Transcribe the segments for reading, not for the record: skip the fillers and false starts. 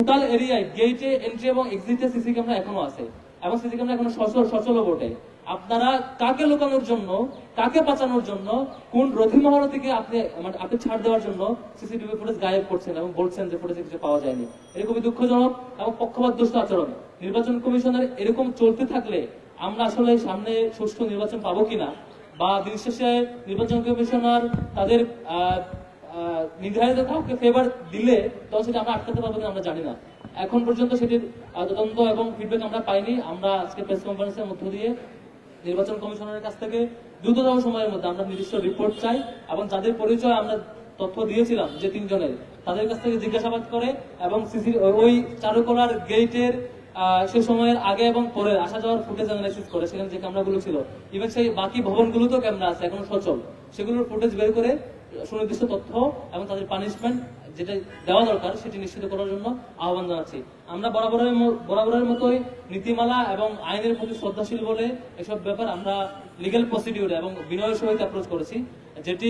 Total এরিয়ায় গেটে entry এবং এক্সিটে সিসি ক্যামেরা এখনো আছে এবং সিসি ক্যামেরা এখনো সচল বটে। আপনারা কাকে লুকানোর জন্য, কাকে বাঁচানোর জন্য, কোন রথি মহল থেকে আপনি ছাড় দেওয়ার জন্য সিসিটিভি ফুটেজ গায়েব করছেন এবং বলছেন যে ফুটেজে কিছু পাওয়া যায়নি। এরকমই দুঃখজনক এবং পক্ষপাতদুষ্ট আচরণ। নির্বাচন কমিশনের এরকম চলতে থাকলে আমরা আসলে সামনে সুষ্ঠু নির্বাচন পাবো কিনা, বা দিন শেষে নির্বাচন কমিশনার তাদের নির্ধারিত কাউকে ফেভার দিলে তখন সেটা আমরা আটকাতে পারবো কিনা আমরা জানি না। এখন পর্যন্ত সেটির তদন্ত এবং ফিডব্যাক আমরা পাইনি। আমরা আজকে প্রেস কনফারেন্সের মধ্য দিয়ে নির্বাচন কমিশনারের কাছ থেকে দ্রুততম সময়ের মধ্যে আমরা নির্দিষ্ট রিপোর্ট চাই এবং যাদের পরিচয় আমরা তথ্য দিয়েছিলাম যে 3 জনের, তাদের কাছ থেকে জিজ্ঞাসাবাদ করে এবং ওই চারুকলার গেটের সে সময়ের আগে এবং পরে আসা যাওয়ার ফুটেজ অ্যানালাইসিস করে সেখানে যে ক্যামেরাগুলো ছিল, ইভেন সেই বাকি ভবনগুলোতেও ক্যামেরা আছে এখনো সচল, সেগুলোর ফুটেজ বের করে সুনির্দিষ্ট তথ্য এবং তাদের পানিশমেন্ট যেটা দেওয়া দরকার সেটি নিশ্চিত করার জন্য আহ্বান জানাচ্ছি। আমরা বরাবরের মতোই নীতিমালা এবং আইনের প্রতি শ্রদ্ধাশীল বলে এসব ব্যাপার আমরা লিগ্যাল প্রসিডিউর এবং বিনয়ের সহিত অ্যাপ্রোচ করেছি, যেটি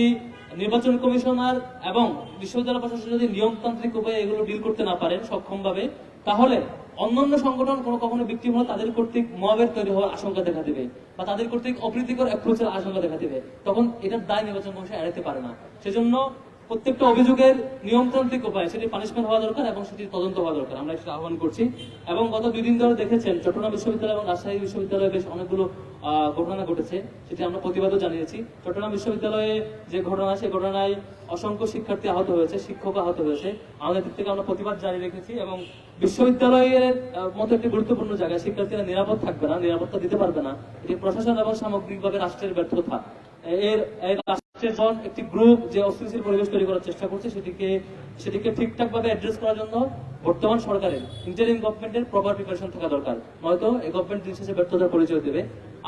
নির্বাচন কমিশনার এবং বিশ্ববিদ্যালয় প্রশাসন যদি নিয়মতান্ত্রিক উপায়ে এগুলো ডিল করতে না পারেন সক্ষমভাবে, তাহলে অন্যান্য সংগঠন কখনো ভিকটিম হলে তাদের কর্তৃক মবের তৈরি হওয়ার আশঙ্কা দেখা দিবে বা তাদের কর্তৃক অপ্রীতিকর অ্যাপ্রোচের আশঙ্কা দেখা দিবে, তখন এটার দায় নির্বাচন কমিশন এড়াতে পারে না। সেজন্য প্রত্যেকটা অভিযোগের নিয়মতান্ত্রিক উপায় সেটি পানিশমেন্ট হওয়া দরকার এবং সেটি তদন্ত হওয়া দরকার, আমরা সেটা আহ্বান করছি। এবং গত 2 দিন ধরে দেখেছেন চট্টগ্রাম বিশ্ববিদ্যালয় এবং রাজশাহী বিশ্ববিদ্যালয়ে বেশ অনেকগুলো ঘটনা ঘটেছে, সেটি আমরা প্রতিবাদও জানিয়েছি। চট্টগ্রাম বিশ্ববিদ্যালয়ে যে ঘটনা, সেই ঘটনায় অসংখ্য শিক্ষার্থী আহত হয়েছে, শিক্ষক আহত হয়েছে। আমাদের দিক থেকে আমরা প্রতিবাদ জারি রেখেছি এবং বিশ্ববিদ্যালয়ের মতো একটি গুরুত্বপূর্ণ জায়গায় শিক্ষার্থীরা নিরাপদ থাকবে না, নিরাপত্তা দিতে পারবে না, এটি প্রশাসন এবং সামগ্রিকভাবে রাষ্ট্রের ব্যর্থতা। একটি গ্রুপ যে অস্থিতিশীল পরিবেশ তৈরি করার চেষ্টা করছে সেটিকে ঠিকঠাক ভাবে অ্যাড্রেস করার জন্য বর্তমান সরকারের ইন্টারিম গভর্নমেন্টের প্রপার প্রিপারেশন থাকা দরকার, নয়তো এই গভর্নমেন্ট দিন শেষে ব্যর্থতার পরিচয় দেবে।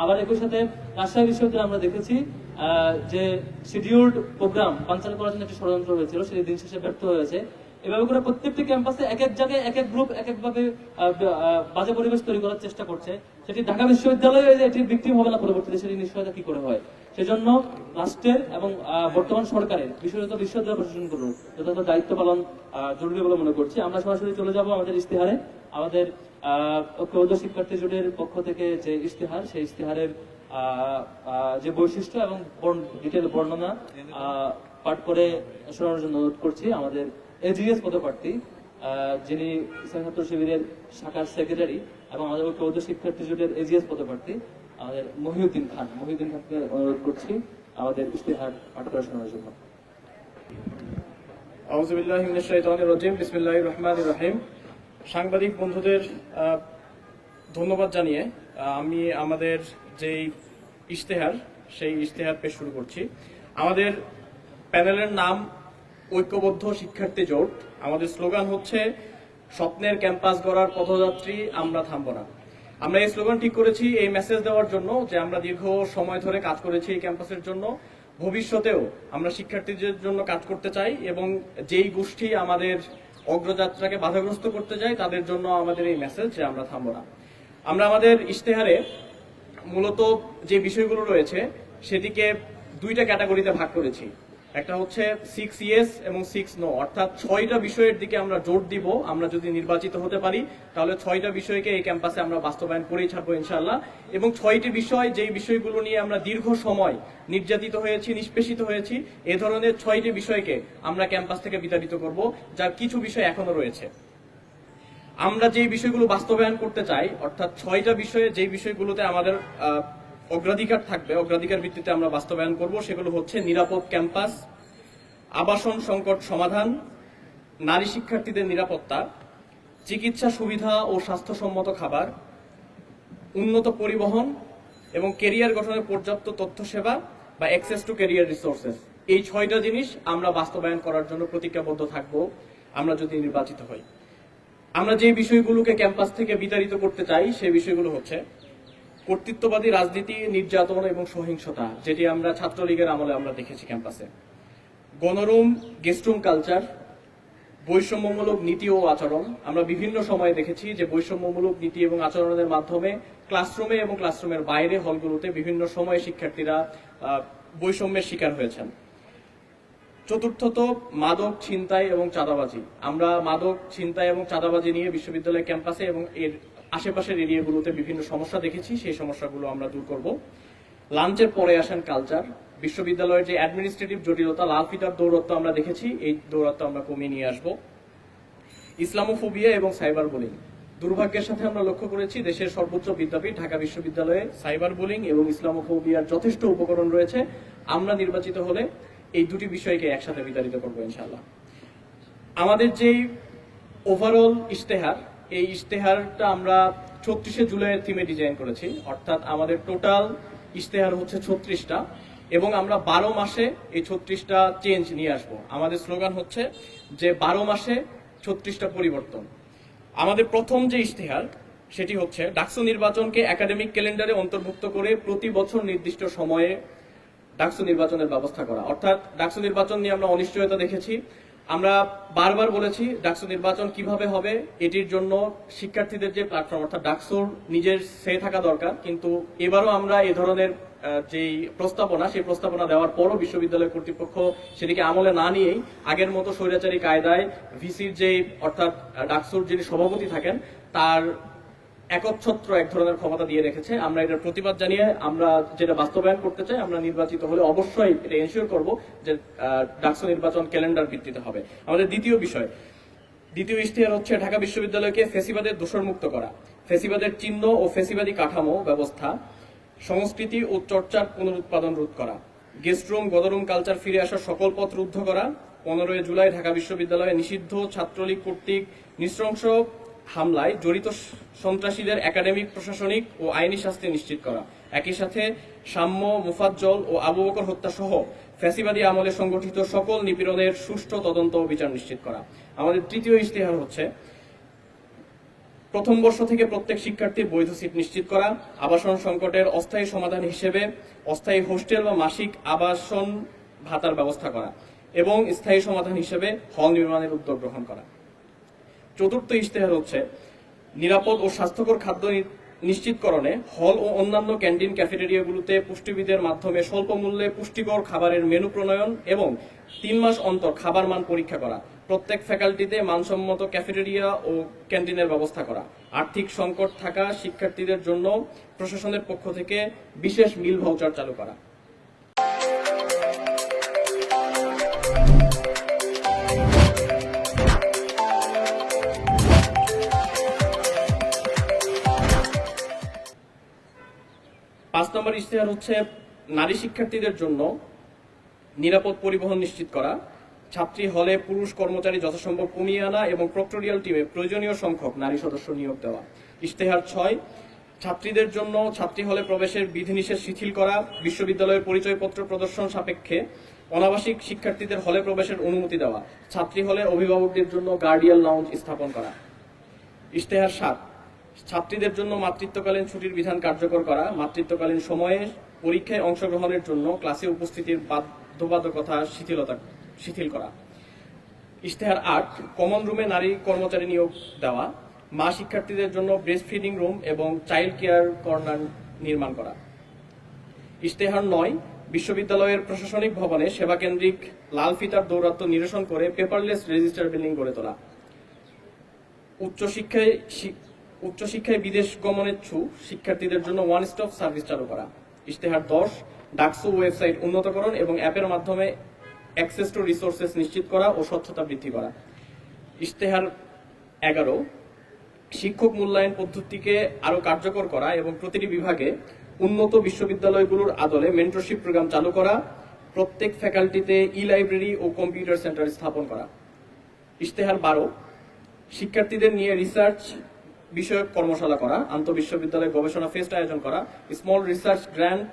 আবার একই সাথে রাজশাহী বিশ্ববিদ্যালয়ে আমরা দেখেছি যে শিডিউলড প্রোগ্রাম বানচাল করার জন্য একটি ষড়যন্ত্র হয়েছিল, সেটি দিন শেষে ব্যর্থ হয়েছে। এভাবে করে প্রত্যেকটি ক্যাম্পাসে এক এক জায়গায় এক এক গ্রুপ এক এক ভাবে বাজে পরিবেশ তৈরি করার চেষ্টা করছে। সেটি ঢাকা বিশ্ববিদ্যালয়ে এটির ভিকটিম হবে না পরবর্তীতে, সেটি নিশ্চয়তা কি করে হয়। সেজন্য রাষ্ট্রের এবং বর্তমান সরকারের বিশেষত বিশ্ববিদ্যালয় প্রশাসন করুন যথাযথ দায়িত্ব পালন জরুরি বলে মনে করছি। আমরা সরাসরি চলে যাব আমাদের ইশতেহারে। আমাদের ঐক্যবদ্ধ শিক্ষার্থী জোটের পক্ষ থেকে যে ইশতেহার, সেই ইশতেহারের যে বৈশিষ্ট্য এবং ডিটেল বর্ণনা পাঠ করে শোনানোর জন্য অনুরোধ করছি আমাদের এজিএস পদপ্রার্থী, যিনি ইসলামী ছাত্র শিবিরের শাখার সেক্রেটারি এবং আমাদের ঐক্যবদ্ধ শিক্ষার্থী জোটের এজিএস পদপ্রার্থী আমাদের মহিউদ্দিন খানকে অনুরোধ করছি আমাদের ইশতেহার পাঠ করে শোনানোর জন্য। আউযু বিল্লাহি মিনাশ শাইতানির রাজিম, বিসমিল্লাহির রহমানির রহিম। সাংবাদিক বন্ধুদের ধন্যবাদ জানিয়ে আমি আমাদের যেই ইশতেহার, সেই ইশতেহার পেশ শুরু করছি। আমাদের প্যানেলের নাম ঐক্যবদ্ধ শিক্ষার্থী জোট। আমাদের স্লোগান হচ্ছে স্বপ্নের ক্যাম্পাস গড়ার পথযাত্রী, আমরা থামবো না। আমরা এই স্লোগান ঠিক করেছি এই মেসেজ দেওয়ার জন্য যে আমরা দীর্ঘ সময় ধরে কাজ করেছি এই ক্যাম্পাসের জন্য, ভবিষ্যতেও আমরা শিক্ষার্থীদের জন্য কাজ করতে চাই এবং যেই গোষ্ঠী আমাদের অগ্রযাত্রাকে বাধাগ্রস্ত করতে যায় তাদের জন্য আমাদের এই মেসেজ যে আমরা থামবো না। আমরা আমাদের ইশতেহারে মূলত যে বিষয়গুলো রয়েছে সেটিকে 2টা ক্যাটাগরিতে ভাগ করেছি। একটা হচ্ছে 6 ইয়েস এবং 6 নো, অর্থাৎ 6টা বিষয়ের দিকে আমরা জোর দিব। আমরা যদি নির্বাচিত হতে পারি তাহলে 6টা বিষয়কে এই ক্যাম্পাসে আমরা বাস্তবায়ন করেই ছাড়বো ইনশাআল্লাহ। এবং 6টি বিষয়, যেই বিষয়গুলো নিয়ে আমরা দীর্ঘ সময় নির্যাতিত হয়েছি, নিষ্পেষিত হয়েছি, এ ধরনের 6টি বিষয়কে আমরা ক্যাম্পাস থেকে বিতাড়িত করব, যার কিছু বিষয় এখনো রয়েছে। আমরা যেই বিষয়গুলো বাস্তবায়ন করতে চাই, অর্থাৎ 6টা বিষয়ে যেই বিষয়গুলোতে আমাদের অগ্রাধিকার থাকবে, অগ্রাধিকার ভিত্তিতে আমরা বাস্তবায়ন করব, সেগুলো হচ্ছে নিরাপদ ক্যাম্পাস, আবাসন সংকট সমাধান, নারী শিক্ষার্থীদের নিরাপত্তা, চিকিৎসা সুবিধা ও স্বাস্থ্যসম্মত খাবার, উন্নত পরিবহন এবং ক্যারিয়ার গঠনের পর্যাপ্ত তথ্য সেবা বা অ্যাক্সেস টু ক্যারিয়ার রিসোর্সেস। এই 6টা জিনিস আমরা বাস্তবায়ন করার জন্য প্রতিজ্ঞাবদ্ধ থাকব আমরা যদি নির্বাচিত হই। আমরা যে বিষয়গুলোকে ক্যাম্পাস থেকে বিতাড়িত করতে চাই সেই বিষয়গুলো হচ্ছে কর্তৃত্ববাদী রাজনীতি, নির্যাতন এবং সহিংসতা, যেটি আমরা ছাত্রলীগের আমলে আমরা দেখেছি ক্যাম্পাসে, গণরুম গেস্টরুম কালচার, বৈষম্যমূলক নীতি ও আচরণ। আমরা বিভিন্ন সময়ে দেখেছি যে বৈষম্যমূলক নীতি এবং আচরণের মাধ্যমে ক্লাসরুমে এবং ক্লাসরুমের বাইরে হলগুলোতে বিভিন্ন সময়ে শিক্ষার্থীরা বৈষম্যের শিকার হয়েছেন। চতুর্থত মাদক ছিনতাই এবং চাঁদাবাজি। আমরা মাদক ছিনতাই এবং চাঁদাবাজি নিয়ে বিশ্ববিদ্যালয় ক্যাম্পাসে এবং এর আশেপাশের এরিয়াগুলোতে বিভিন্ন সমস্যা দেখেছি, সেই সমস্যাগুলো আমরা দূর করব। লাঞ্চের পরে আসেন কালচার। বিশ্ববিদ্যালয়ের যে অ্যাডমিনিস্ট্রেটিভ জটিলতা, লাল ফিতার দৌরত্ব আমরা দেখেছি, এই দৌরত্ব আমরা কমিয়ে নিয়ে আসব। ইসলামোফোবিয়া এবং সাইবার বুলিং। দুর্ভাগ্যের সাথে আমরা লক্ষ্য করেছি দেশের সর্বোচ্চ বিদ্যাপীঠ ঢাকা বিশ্ববিদ্যালয়ে সাইবার বুলিং এবং ইসলামোফোবিয়ার যথেষ্ট উপকরণ রয়েছে। আমরা নির্বাচিত হলে এই দুটি বিষয়কে একসাথে বিতাড়িত করবো ইনশাআল্লাহ। আমাদের যেই ওভারঅল ইশতেহার, এই ইশতেহারটা আমরা 36শে জুলাইয়ের থিমে ডিজাইন করেছি, অর্থাৎ আমাদের টোটাল ইশতেহার হচ্ছে 36টা এবং আমরা 12 মাসে এই 36টা চেঞ্জ নিয়ে আসব। আমাদের স্লোগান হচ্ছে যে 12 মাসে 36টা পরিবর্তন। আমাদের প্রথম যে ইশতেহার সেটি হচ্ছে ডাকসু নির্বাচনকে একাডেমিক ক্যালেন্ডারে অন্তর্ভুক্ত করে প্রতি বছর নির্দিষ্ট সময়ে ডাকসু নির্বাচনের ব্যবস্থা করা। অর্থাৎ ডাকসু নির্বাচন নিয়ে আমরা অনিশ্চয়তা দেখেছি। আমরা বারবার বলেছি ডাকসু নির্বাচন কিভাবে হবে, এটির জন্য শিক্ষার্থীদের যে প্ল্যাটফর্ম অর্থাৎ ডাকসুর নিজের সে থাকা দরকার। কিন্তু এবারও আমরা এ ধরনের যেই প্রস্তাবনা, সেই প্রস্তাবনা দেওয়ার পরও বিশ্ববিদ্যালয় কর্তৃপক্ষ সেটিকে আমলে না নিয়েই আগের মতো স্বৈরাচারী কায়দায় ভিসির যে অর্থাৎ ডাকসুর যিনি সভাপতি থাকেন তার একচ্ছত্র এক ধরনের ক্ষমতা দিয়ে রেখেছে। আমরা এটার প্রতিবাদ জানিয়ে আমরা যেটা বাস্তবায়ন করতে চাই, আমরা নির্বাচিত হলে অবশ্যই এটা এনশিওর করব যে ডাকসু নির্বাচন ক্যালেন্ডার ভিত্তিতে হবে। আমাদের দ্বিতীয় ইশতেহার হচ্ছে ঢাকা বিশ্ববিদ্যালয়কে ফ্যাসিবাদের দোষরমুক্ত করা, ফ্যাসিবাদের চিহ্ন ও ফ্যাসিবাদী কাঠামো ব্যবস্থা, সংস্কৃতি ও চর্চার পুনরুৎপাদন রোধ করা, গেস্ট রুম গদরুম কালচার ফিরে আসার সকল পথ রুদ্ধ করা। 15 জুলাই ঢাকা বিশ্ববিদ্যালয়ে নিষিদ্ধ ছাত্রলীগ কর্তৃক নৃশংস হামলায় জড়িত সন্ত্রাসীদের একাডেমিক, প্রশাসনিক ও আইনি শাস্তি নিশ্চিত করা। একই সাথে সাম্য, মুফাজ্জল ও আবু বকর হত্যা সহ ফ্যাসিবাদী আমলে সংগঠিত সকল নিপীড়নের সুষ্ঠু তদন্ত ও বিচার নিশ্চিত করা। আমাদের তৃতীয় ইশতেহার হচ্ছে প্রথম বর্ষ থেকে প্রত্যেক শিক্ষার্থীর বৈধ সিট নিশ্চিত করা, আবাসন সংকটের অস্থায়ী সমাধান হিসেবে অস্থায়ী হোস্টেল বা মাসিক আবাসন ভাতার ব্যবস্থা করা এবং স্থায়ী সমাধান হিসেবে হল নির্মাণের উদ্যোগ গ্রহণ করা। চতুর্থ ইশতেহার হচ্ছে নিরাপদ ও স্বাস্থ্যকর খাদ্য নিশ্চিতকরণে হল ও অন্যান্য ক্যান্টিন ক্যাফেটেরিয়াগুলোতে পুষ্টিবিদের মাধ্যমে স্বল্প মূল্যে পুষ্টিকর খাবারের মেনু প্রণয়ন এবং 3 মাস অন্তর খাবার মান পরীক্ষা করা, প্রত্যেক ফ্যাকাল্টিতে মানসম্মত ক্যাফেটেরিয়া ও ক্যান্টিনের ব্যবস্থা করা। আর্থিক সংকট থাকা শিক্ষার্থীদের জন্য প্রশাসনের পক্ষ থেকে বিশেষ মিল ভাউচার চালু করা। পাঁচ নম্বর ইশতেহার হচ্ছে নারী শিক্ষার্থীদের জন্য নিরাপদ পরিবহন নিশ্চিত করা, ছাত্রী হলে পুরুষ কর্মচারী যথাসম্ভব কমিয়ে আনা এবং প্রক্টোরিয়াল টিমে প্রয়োজনীয় সংখ্যক নারী সদস্য নিয়োগ দেওয়া। ইশতেহার 6 ছাত্রীদের জন্য ছাত্রী হলে প্রবেশের বিধিনিষেধ শিথিল করা, বিশ্ববিদ্যালয়ের পরিচয়পত্র প্রদর্শন সাপেক্ষে অনাবাসিক শিক্ষার্থীদের হলে প্রবেশের অনুমতি দেওয়া, ছাত্রী হলের অভিভাবকদের জন্য গার্ডিয়ান লাউঞ্জ স্থাপন করা। ইশতেহার 7 ছাত্রীদের জন্য মাতৃত্বকালীন ছুটির বিধান কার্যকর করা, মাতৃত্বকালীন সময়ে পরীক্ষায় অংশগ্রহণের জন্য ক্লাসে উপস্থিতির বাধ্যবাধকতা শিথিল করা। ইশতেহার 8 কমন রুমে নারী কর্মচারী নিয়োগ দেওয়া, মা শিক্ষার্থীদের জন্য ব্রেস্ট ফিডিং রুম এবং চাইল্ড কেয়ার কর্নার নির্মাণ করা। ইশতেহার 9 বিশ্ববিদ্যালয়ের প্রশাসনিক ভবনে সেবাকেন্দ্রিক লাল ফিতার দৌরাত্ম্য নিরসন করে পেপারলেস রেজিস্টার বিল্ডিং গড়ে তোলা। উচ্চশিক্ষায় বিদেশ গমনেচ্ছু শিক্ষার্থীদের জন্য ওয়ান স্টপ সার্ভিস চালু করা। ইশতেহার 10 ডাকসু ওয়েবসাইট উন্নতকরণ এবং অ্যাপের মাধ্যমে অ্যাক্সেস টু রিসোর্সেস নিশ্চিত করা ও স্বচ্ছতা বৃদ্ধি করা। ইশতেহার 11 শিক্ষক মূল্যায়ন পদ্ধতিকে আরো কার্যকর করা এবং প্রতিটি বিভাগে উন্নত বিশ্ববিদ্যালয়গুলোর আদলে মেন্টরশিপ প্রোগ্রাম চালু করা, প্রত্যেক ফ্যাকাল্টিতে ই-লাইব্রেরি ও কম্পিউটার সেন্টার স্থাপন করা। ইশতেহার 12 শিক্ষার্থীদের নিয়ে রিসার্চ বিষয়ক কর্মশালা করা, আন্তঃবিশ্ববিদ্যালয় গবেষণা ফেস্ট আয়োজন করা, স্মল রিসার্চ গ্র্যান্ট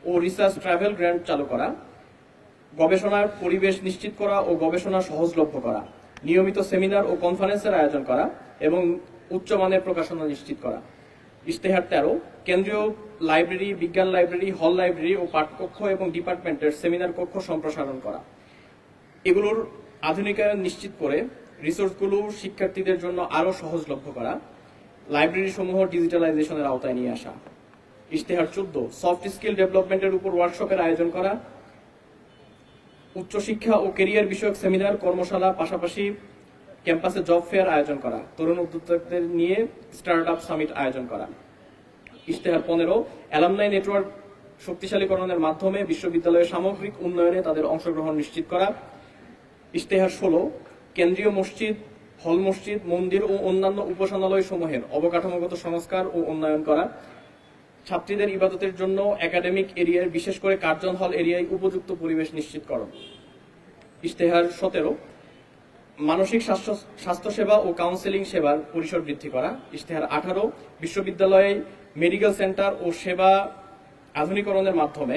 ও রিসার্চ ট্রাভেল গ্র্যান্ট চালু করা, গবেষণার পরিবেশ নিশ্চিত করা ও গবেষণা সহজলভ্য করা, নিয়মিত সেমিনার ও কনফারেন্সের আয়োজন করা এবং উচ্চমানের প্রকাশনা নিশ্চিত করা। ইশতেহার 13 কেন্দ্রীয় লাইব্রেরি, বিজ্ঞান লাইব্রেরি, হল লাইব্রেরি ও পাঠকক্ষ এবং ডিপার্টমেন্টের সেমিনার কক্ষ সম্প্রসারণ করা। এগুলোর আধুনিকায়ন নিশ্চিত করে রিসোর্সগুলো শিক্ষার্থীদের জন্য আরো সহজলভ্য করা, লাইব্রেরি সমূহ ডিজিটালাইজেশনের আওতায় নিয়ে আসা। ইশতেহার 14 সফট স্কিল ডেভেলপমেন্টের উপর ওয়ার্কশপের আয়োজন করা, উচ্চশিক্ষা ও কেরিয়ার বিষয়ক সেমিনার, কর্মশালা, পাশাপাশি ক্যাম্পাসে জব ফেয়ার আয়োজন করা, তরুণ উদ্যোক্তাদের নিয়ে স্টার্ট আপ সামিট আয়োজন করা। ইশতেহার 15, অ্যালামনাই নেটওয়ার্ক শক্তিশালীকরণের মাধ্যমে বিশ্ববিদ্যালয়ের সামগ্রিক উন্নয়নে তাদের অংশগ্রহণ নিশ্চিত করা। ইশতেহার 16, কেন্দ্রীয় মসজিদ, হল মসজিদ, মন্দির ও অন্যান্য উপাসনালয় সমূহের অবকাঠামোগত সংস্কার ও উন্নয়ন করা। ছাত্রীদের ইবাদতের জন্য একাডেমিক এরিয়ার, বিশেষ করে কার্জন হল এরিয়ায় উপযুক্ত পরিবেশ নিশ্চিতকরণ। ইশতেহার 17, মানসিক স্বাস্থ্যসেবা ও কাউন্সেলিং সেবার পরিসর বৃদ্ধি করা। ইশতেহার 18, বিশ্ববিদ্যালয়ে মেডিকেল সেন্টার ও সেবা আধুনিকরণের মাধ্যমে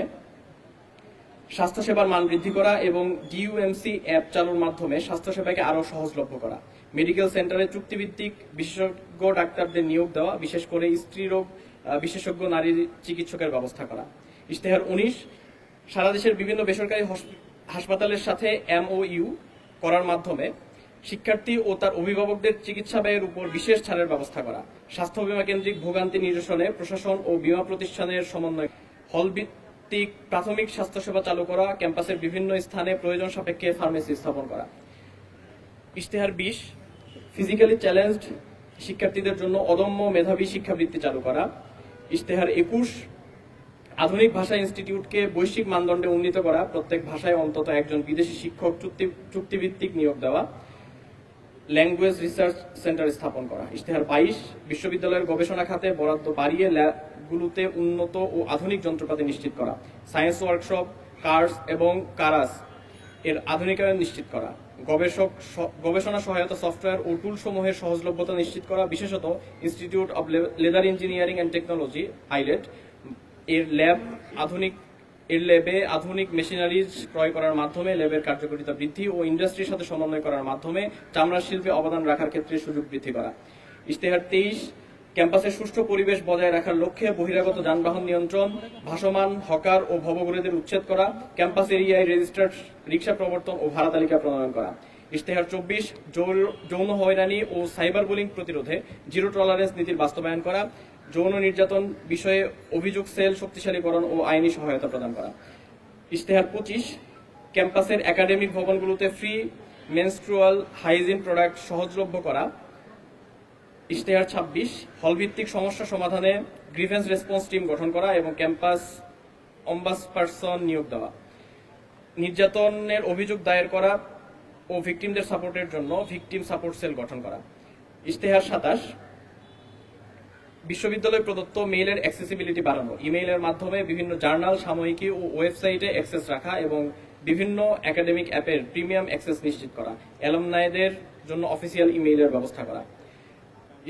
স্বাস্থ্যসেবার মান বৃদ্ধি করা এবং ডিইউএমসি অ্যাপ চালুর মাধ্যমে স্বাস্থ্যসেবাকে আরও সহজলভ্য করা। মেডিকেল সেন্টারে চুক্তিভিত্তিক বিশেষজ্ঞ ডাক্তারদের নিয়োগ দেওয়া, বিশেষ করে স্ত্রীরোগ বিশেষজ্ঞ নারী চিকিৎসকের ব্যবস্থা করা। ইশতেহার 19, সারা দেশের বিভিন্ন বেসরকারি হাসপাতালের সাথে এমওইউ করার মাধ্যমে শিক্ষার্থী ও তার অভিভাবকদের চিকিৎসা ব্যয়ের উপর বিশেষ ছাড়ের ব্যবস্থা করা। স্বাস্থ্য বীমা কেন্দ্রিক ভোগান্তি নিরসনে প্রশাসন ও বীমা প্রতিষ্ঠানের সমন্বয়। হল ভিত্তিক প্রাথমিক স্বাস্থ্যসেবা চালু করা, ক্যাম্পাসের বিভিন্ন স্থানে প্রয়োজন সাপেক্ষে ফার্মেসি স্থাপন করা। ইশতেহার 20, ফিজিক্যালি চ্যালেঞ্জড শিক্ষার্থীদের জন্য অদম্য মেধাবী শিক্ষাবৃত্তি চালু করা। ইশতেহার 21, আধুনিক ভাষা ইনস্টিটিউটকে বৈশ্বিক মানদণ্ডে উন্নীত করা, প্রত্যেক ভাষায় অন্তত একজন বিদেশি শিক্ষক চুক্তিভিত্তিক নিয়োগ দেওয়া, ল্যাঙ্গুয়েজ রিসার্চ সেন্টার স্থাপন করা। ইশতেহার 22, বিশ্ববিদ্যালয়ের গবেষণা খাতে বরাদ্দ বাড়িয়ে ল্যাবগুলোতে উন্নত ও আধুনিক যন্ত্রপাতি নিশ্চিত করা, সায়েন্স ওয়ার্কশপ, কার্স এবং কারাস এর আধুনিকায়ন নিশ্চিত করা, গবেষণা সহায়তা সফটওয়্যার ও টুল সমূহের সহজলভ্যতা নিশ্চিত করা, বিশেষত institute of leather engineering and technology eyelet এর ল্যাবে আধুনিক মেশিনারিজ ক্রয় করার মাধ্যমে ল্যাবের কার্যকারিতা বৃদ্ধি ও ইন্ডাস্ট্রির সাথে সমন্বয় করার মাধ্যমে চামড়া শিল্পে অবদান রাখার ক্ষেত্রে সুযোগ বৃদ্ধি করা। ইশতেহার 23, ক্যাম্পাসের সুষ্ঠু পরিবেশ বজায় রাখার লক্ষ্যে বহিরাগত যানবাহন নিয়ন্ত্রণ, ভাসমান হকার ও ভবঘুরেদের উচ্ছেদ করা, ক্যাম্পাস এরিয়ায় রেজিস্টার্ড রিক্সা প্রবর্তন ও ভাড়া তালিকা প্রণয়ন করা। ইশতেহার 24, যৌন হয়রানি ও সাইবার বুলিং প্রতিরোধে জিরো টলারেন্স নীতির বাস্তবায়ন করা, যৌন নির্যাতন বিষয়ে অভিযোগ সেল শক্তিশালীকরণ ও আইনি সহায়তা প্রদান করা। ইশতেহার 25, ক্যাম্পাসের একাডেমিক ভবনগুলোতে ফ্রি মেনস্ট্রুয়াল হাইজিন প্রোডাক্ট সহজলভ্য করা। ইশতেহার 26, হলভিত্তিক সমস্যা সমাধানে গ্রিভেন্স রেসপন্স টিম গঠন করা এবং ক্যাম্পাস অম্বাসপারসন নিয়োগ দেওয়া, নির্যাতনের অভিযোগ দায়ের করা ও ভিকটিমদের সাপোর্টের জন্য ভিকটিম সাপোর্ট সেল গঠন করা। ইশতেহার 27, বিশ্ববিদ্যালয় প্রদত্ত মেইলের অ্যাক্সেসিবিলিটি বাড়ানো, ইমেইলের মাধ্যমে বিভিন্ন জার্নাল, সাময়িকী ও ওয়েবসাইটে অ্যাক্সেস রাখা এবং বিভিন্ন একাডেমিক অ্যাপের প্রিমিয়াম অ্যাক্সেস নিশ্চিত করা, অ্যালুমনাইদের জন্য অফিসিয়াল ইমেইলের ব্যবস্থা করা।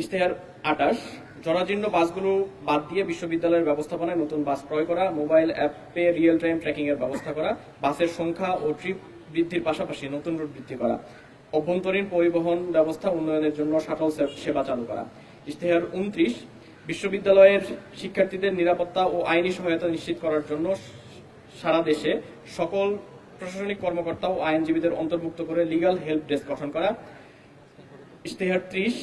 ইশতেহার 28, জরাজীর্ণ বাসগুলো বাদ দিয়ে বিশ্ববিদ্যালয়ের ব্যবস্থাপনায় নতুন বাস ক্রয় করা, মোবাইল অ্যাপে রিয়েল টাইম ট্র্যাকিং এর ব্যবস্থা করা, বাসের সংখ্যা ও ট্রিপ বৃদ্ধির পাশাপাশি নতুন রুট বৃদ্ধি করা, অভ্যন্তরীণ পরিবহন ব্যবস্থা উন্নয়নের জন্য শাটল সেবা চালু করা। ইশতেহার 29, বিশ্ববিদ্যালয়ের শিক্ষার্থীদের নিরাপত্তা ও আইনি সহায়তা নিশ্চিত করার জন্য সারা দেশে সকল প্রশাসনিক কর্মকর্তা ও আইনজীবীদের অন্তর্ভুক্ত করে লিগ্যাল হেল্প ডেস্ক গঠন করা। ইশতেহার 30,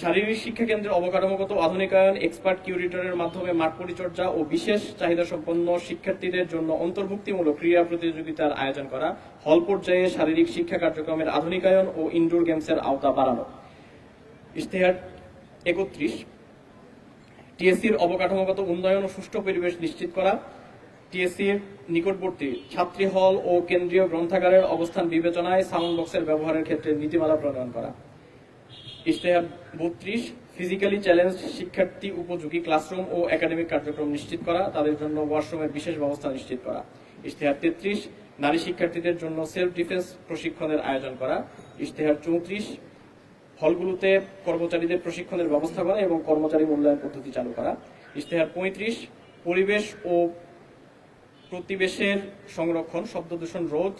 শারীরিক শিক্ষা কেন্দ্রের অবকাঠামোগত আধুনিকায়ন, এক্সপার্ট কিউরেটরের মাধ্যমে মাঠ পরিচর্যা ও বিশেষ চাহিদা সম্পন্ন শিক্ষার্থীদের জন্য অন্তর্ভুক্তিমূলক ক্রীড়া প্রতিযোগিতার আয়োজন করা, হল পর্যায়ে শারীরিক শিক্ষা কার্যক্রমের আধুনিকায়ন ও ইনডোর গেমসের আওতা বাড়ানো। ইশতেহার 31, টিএসসির অবকাঠামোগত উন্নয়ন ও সুষ্ঠু পরিবেশ নিশ্চিত করা, টিএসসির নিকটবর্তী ছাত্রী হল ও কেন্দ্রীয় গ্রন্থাগারের অবস্থান বিবেচনায় সাউন্ড বক্সের ব্যবহারের ক্ষেত্রে নীতিমালা প্রণয়ন করা। ইশতেহার 32, ফিজিক্যালি চ্যালেঞ্জড শিক্ষার্থী উপযোগী ক্লাসরুম ও একাডেমিক কার্যক্রম নিশ্চিত করা, তাদের জন্য ওয়াশরুমের বিশেষ ব্যবস্থা নিশ্চিত করা। ইশতেহার 33, নারী শিক্ষার্থীদের জন্য সেলফ ডিফেন্স প্রশিক্ষণের আয়োজন করা। ইশতেহার 34, হলগুলোতে কর্মচারীদের প্রশিক্ষণের ব্যবস্থা করা এবং কর্মচারী মূল্যায়ন পদ্ধতি চালু করা। ইশতেহার 35, পরিবেশ ও প্রতিবেশের সংরক্ষণ, শব্দ দূষণ রোধ,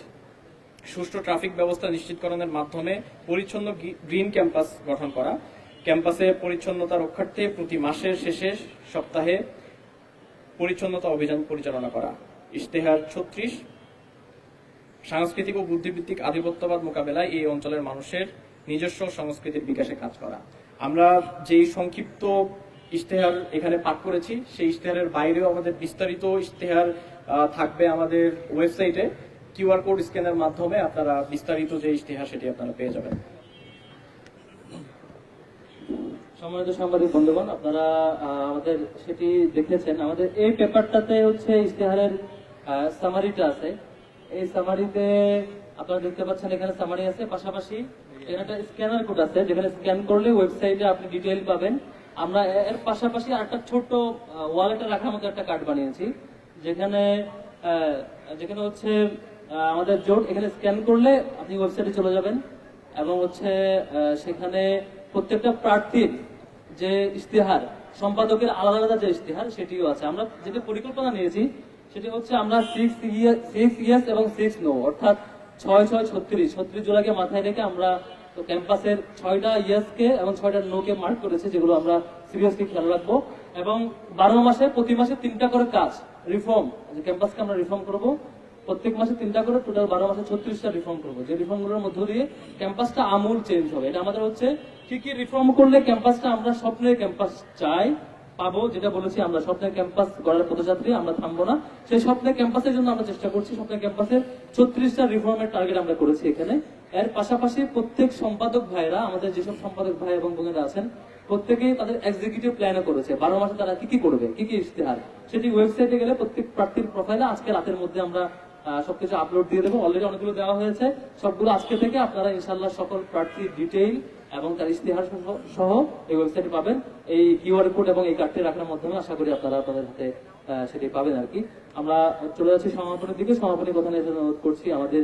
সুষ্ঠু ট্রাফিক ব্যবস্থা নিশ্চিতকরণের মাধ্যমে পরিচ্ছন্ন গ্রিন ক্যাম্পাস গঠন করা, ক্যাম্পাসে পরিচ্ছন্নতা রক্ষার্থে প্রতি মাসের শেষে সপ্তাহে পরিচ্ছন্নতা অভিযান পরিচালনা করা। ইশতেহার 36, সাংস্কৃতিক ও বুদ্ধিভিত্তিক আধিপত্যবাদ মোকাবেলায় এই অঞ্চলের মানুষের নিজস্ব সংস্কৃতির বিকাশে কাজ করা। আমরা যেই সংক্ষিপ্ত ইশতেহার এখানে পাঠ করেছি, সেই ইশতেহারের বাইরেও আমাদের বিস্তারিত ইশতেহার থাকবে আমাদের ওয়েবসাইটে। কিউআর কোড স্ক্যানের মাধ্যমে আপনারা বিস্তারিত যে ইশতেহার সেটি আপনারা পেয়ে যাবেন। সম্মানিত সাংবাদিক বন্ধুগণ, আপনারা আমাদের সেটি দেখেছেন। আমাদের এই পেপারটাতে হচ্ছে ইশতেহারের সামারিটা আছে। এই সামারিতে আপনারা দেখতে পাচ্ছেন এখানে সামারি আছে, পাশাপাশি এখানে একটা স্ক্যানার কোড আছে, যেখানে স্ক্যান করলে ওয়েবসাইটে আপনি ডিটেইল পাবেন। আমরা এর পাশাপাশি আরেকটা ছোট ওয়ালেটে রাখার মতো একটা কার্ড বানিয়েছি, যেখানে যেখানে হচ্ছে আমাদের জোট, এখানে স্ক্যান করলে আপনি ওয়েবসাইটে চলে যাবেন এবং হচ্ছে সেখানে প্রত্যেকটা প্রার্থীর যে ইশতেহার, সম্পাদকের আলাদা আলাদা যে ইশতেহার সেটিও আছে। আমরা যেটা পরিকল্পনা নিয়েছি সেটি হচ্ছে আমরা 6 ইয়াস এবং 6 নো, অর্থাৎ 6-6-36 জোড়াকে মাথায় রেখে আমরা তো ক্যাম্পাসের 6টা ইয়াসকে এবং 6টা নোকে মার্ক করেছে, যেগুলো আমরা সিরিয়াসলি খেয়াল রাখবো। এবং 12 মাসে প্রতি মাসে 3টা করে কাজ রিফর্ম, ক্যাম্পাসকে আমরা রিফর্ম করবো প্রত্যেক মাসে 3টা করে, টোটাল 12 মাসে 36টা রিফর্ম করবো। যে রিফর্মগুলোর মধ্য দিয়ে ক্যাম্পাসটা আমূল চেঞ্জ হবে। এটা আমাদের হচ্ছে কি কি রিফর্ম করলে ক্যাম্পাসটা আমরা স্বপ্নের ক্যাম্পাস চাই পাবো, যেটা বলেছি আমরা স্বপ্নের ক্যাম্পাস গড়ার পথযাত্রী, আমরা থামবো না। সেই স্বপ্নের ক্যাম্পাসের জন্য আমরা চেষ্টা করছি। স্বপ্নের ক্যাম্পাসের 36টা রিফর্মের টার্গেট আমরা করেছি এখানে। এর পাশাপাশি প্রত্যেক সম্পাদক ভাইরা, আমাদের যেসব সম্পাদক ভাই এবং বোনেরা আছেন, প্রত্যেকেই তাদের এক্সিকিউটিভ প্ল্যানও করেছে। 12 মাসে তারা কি কি করবে, কি কি ইশতেহার, সেটি ওয়েবসাইটে গেলে প্রত্যেক প্রার্থীর প্রোফাইলে আজকে রাতের মধ্যে আমরা সবকিছু আপলোড দিয়ে দেবো। অলরেডি অনেকগুলো দেওয়া হয়েছে, সবগুলো আজকে থেকে আপনারা ইনশাআল্লাহ সকল প্রার্থীর ডিটেইল এবং তার ইশতেহার সহ এই ওয়েবসাইটে পাবেন। এই কিউআর কোড এবং এই কার্ডটি রাখার মাধ্যমে আশা করি আপনারা আপনাদের হাতে সেটি পাবেন আর কি। আমরা চলে যাচ্ছি সমাপনের দিকে। সমাপনী কথা নিয়ে অনুরোধ করছি আমাদের